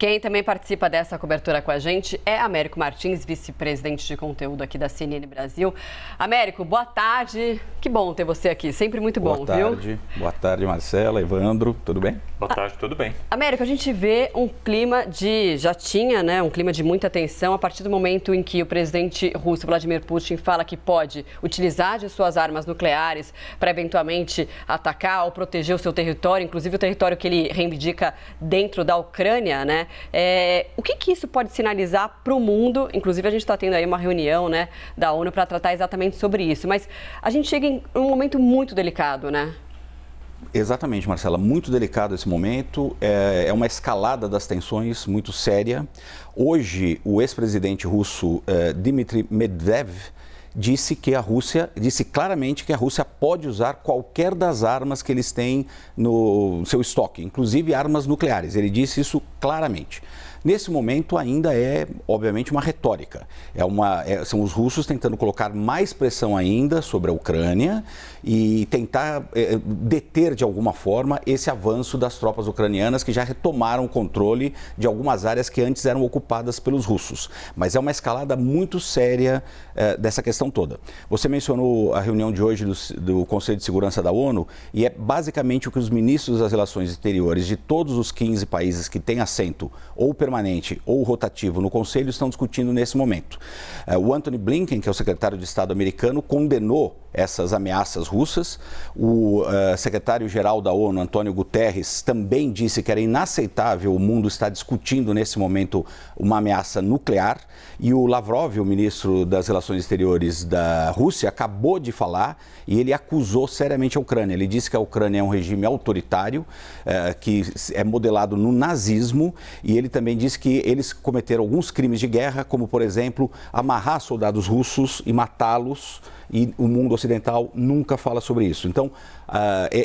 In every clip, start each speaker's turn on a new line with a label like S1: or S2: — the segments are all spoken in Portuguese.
S1: Quem também participa dessa cobertura com a gente é Américo Martins, vice-presidente de conteúdo aqui da CNN Brasil. Américo, boa tarde. Que bom ter você aqui, sempre muito bom, viu?
S2: Boa tarde, Marcela, Evandro, tudo bem?
S3: Boa tarde, tudo bem.
S1: Américo, a gente vê um clima um clima de muita tensão a partir do momento em que o presidente russo, Vladimir Putin, fala que pode utilizar de suas armas nucleares para eventualmente atacar ou proteger o seu território, inclusive o território que ele reivindica dentro da Ucrânia, né? O que isso pode sinalizar para o mundo? Inclusive, a gente está tendo aí uma reunião, né, da ONU para tratar exatamente sobre isso. Mas a gente chega em um momento muito delicado, né?
S2: Exatamente, Marcela. Muito delicado esse momento. É uma escalada das tensões muito séria. Hoje, o ex-presidente russo Dmitry Medvedev disse claramente que a Rússia pode usar qualquer das armas que eles têm no seu estoque, inclusive armas nucleares. Ele disse isso claramente. Nesse momento ainda obviamente, uma retórica. São os russos tentando colocar mais pressão ainda sobre a Ucrânia e tentar deter de alguma forma esse avanço das tropas ucranianas que já retomaram o controle de algumas áreas que antes eram ocupadas pelos russos. Mas é uma escalada muito séria dessa questão toda. Você mencionou a reunião de hoje do Conselho de Segurança da ONU e é basicamente o que os ministros das Relações Exteriores de todos os 15 países que têm assento ou permanente ou rotativo no Conselho estão discutindo nesse momento. O Antony Blinken, que é o secretário de Estado americano, condenou essas ameaças russas. O secretário-geral da ONU, Antônio Guterres, também disse que era inaceitável o mundo estar discutindo nesse momento uma ameaça nuclear. E o Lavrov, o ministro das Relações Exteriores da Rússia, acabou de falar e ele acusou seriamente a Ucrânia. Ele disse que a Ucrânia é um regime autoritário, que é modelado no nazismo, e ele também disse que eles cometeram alguns crimes de guerra, como, por exemplo, amarrar soldados russos e matá-los, e o mundo ocidental nunca fala sobre isso. Então,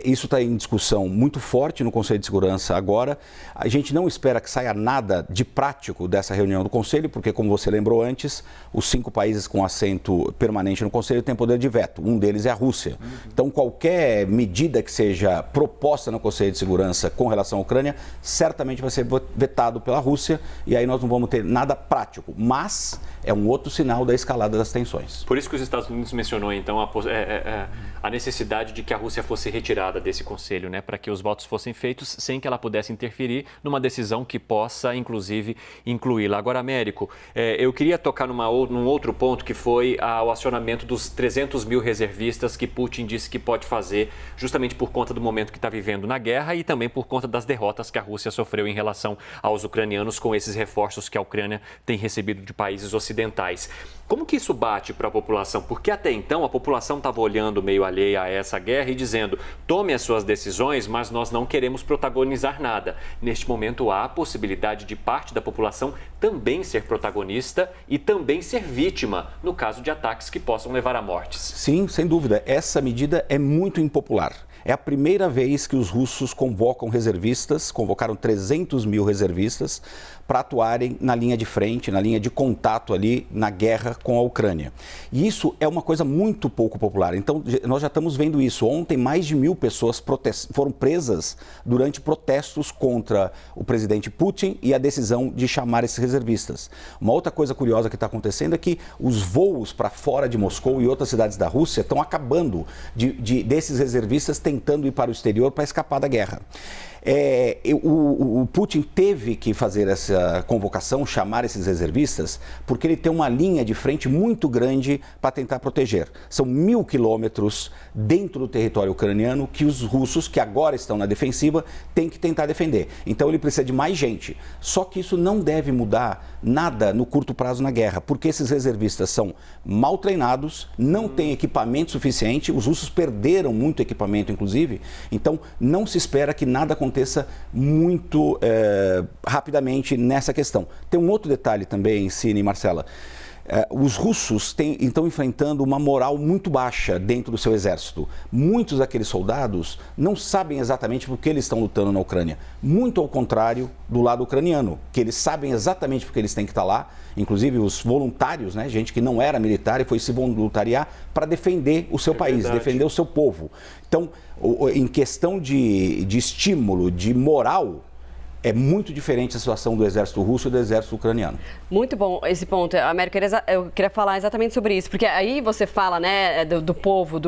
S2: isso está em discussão muito forte no Conselho de Segurança agora. A gente não espera que saia nada de prático dessa reunião do Conselho, porque, como você lembrou antes, os 5 países com assento permanente no Conselho têm poder de veto. Um deles é a Rússia. Então, qualquer medida que seja proposta no Conselho de Segurança com relação à Ucrânia, certamente vai ser vetado pela Rússia, e aí nós não vamos ter nada prático. Mas é um outro sinal da escalada das tensões.
S3: Por isso que os Estados Unidos mencionou, então, a necessidade de que a Rússia fosse retirada desse conselho, né, para que os votos fossem feitos sem que ela pudesse interferir numa decisão que possa, inclusive, incluí-la. Agora, Américo, eu queria tocar num outro ponto, que foi o acionamento dos 300 mil reservistas que Putin disse que pode fazer, justamente por conta do momento que está vivendo na guerra e também por conta das derrotas que a Rússia sofreu em relação aos ucranianos com esses reforços que a Ucrânia tem recebido de países ocidentais. Como que isso bate para a população? Porque até então a população estava olhando meio alheia a essa guerra e dizendo: tome as suas decisões, mas nós não queremos protagonizar nada. Neste momento há a possibilidade de parte da população também ser protagonista e também ser vítima no caso de ataques que possam levar a mortes.
S2: Sim, sem dúvida. Essa medida é muito impopular. É a primeira vez que os russos convocaram 300 mil reservistas para atuarem na linha de frente, na linha de contato ali na guerra com a Ucrânia. E isso é uma coisa muito pouco popular. Então, nós já estamos vendo isso. Ontem, mais de 1.000 pessoas foram presas durante protestos contra o presidente Putin e a decisão de chamar esses reservistas. Uma outra coisa curiosa que está acontecendo é que os voos para fora de Moscou e outras cidades da Rússia estão acabando desses reservistas tentando ir para o exterior para escapar da guerra. O Putin teve que fazer essa convocação, chamar esses reservistas, porque ele tem uma linha de frente muito grande para tentar proteger. São 1.000 quilômetros dentro do território ucraniano que os russos, que agora estão na defensiva, têm que tentar defender. Então ele precisa de mais gente. Só que isso não deve mudar nada no curto prazo na guerra, porque esses reservistas são mal treinados, não têm equipamento suficiente, os russos perderam muito equipamento, inclusive, então não se espera que nada aconteça muito rapidamente nessa questão. Tem um outro detalhe também, Cine e Marcela. Os russos estão enfrentando uma moral muito baixa dentro do seu exército. Muitos daqueles soldados não sabem exatamente por que eles estão lutando na Ucrânia. Muito ao contrário do lado ucraniano, que eles sabem exatamente por que eles têm que estar lá. Inclusive os voluntários, né, gente que não era militar e foi se voluntariar para defender o seu país, defender o seu povo. Então, em questão de estímulo, de moral, É muito diferente a situação do exército russo e do exército ucraniano.
S1: Muito bom esse ponto, Américo. Eu queria falar exatamente sobre isso, porque aí você fala, né, do povo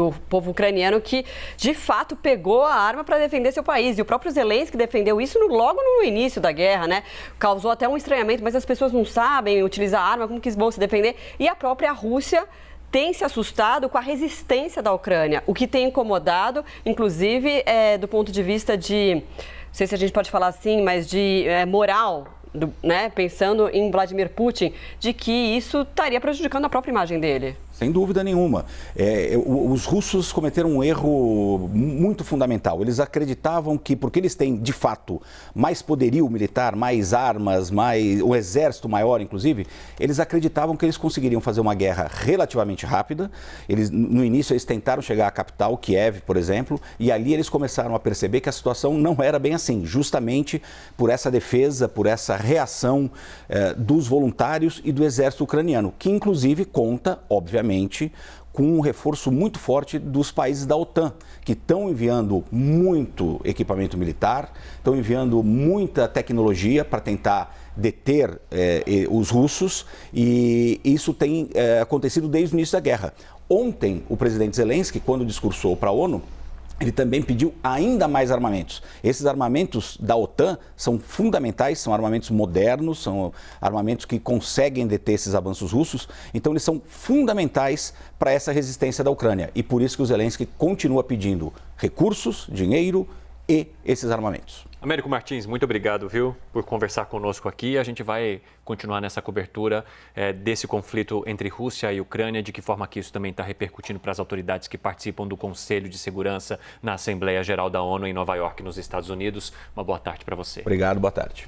S1: ucraniano que, de fato, pegou a arma para defender seu país. E o próprio Zelensky defendeu isso logo no início da guerra, né? Causou até um estranhamento, mas as pessoas não sabem utilizar a arma, como que vão se defender. E a própria Rússia tem se assustado com a resistência da Ucrânia, o que tem incomodado, inclusive, do ponto de vista de, não sei se a gente pode falar assim, mas de moral, né, pensando em Vladimir Putin, de que isso estaria prejudicando a própria imagem dele.
S2: Sem dúvida nenhuma. Os russos cometeram um erro muito fundamental. Eles acreditavam que, porque eles têm, de fato, mais poderio militar, mais armas, um exército maior, inclusive, eles acreditavam que eles conseguiriam fazer uma guerra relativamente rápida. No início, eles tentaram chegar à capital, Kiev, por exemplo, e ali eles começaram a perceber que a situação não era bem assim, justamente por essa defesa, por essa reação dos voluntários e do exército ucraniano, que, inclusive, conta, obviamente, com um reforço muito forte dos países da OTAN, que estão enviando muito equipamento militar, estão enviando muita tecnologia para tentar deter os russos, e isso tem acontecido desde o início da guerra. Ontem, o presidente Zelensky, quando discursou para a ONU, ele também pediu ainda mais armamentos. Esses armamentos da OTAN são fundamentais, são armamentos modernos, são armamentos que conseguem deter esses avanços russos, então eles são fundamentais para essa resistência da Ucrânia. E por isso que o Zelensky continua pedindo recursos, dinheiro e esses armamentos.
S3: Américo Martins, muito obrigado, viu, por conversar conosco aqui. A gente vai continuar nessa cobertura desse conflito entre Rússia e Ucrânia, de que forma que isso também está repercutindo para as autoridades que participam do Conselho de Segurança na Assembleia Geral da ONU em Nova York, nos Estados Unidos. Uma boa tarde para você.
S2: Obrigado, boa tarde.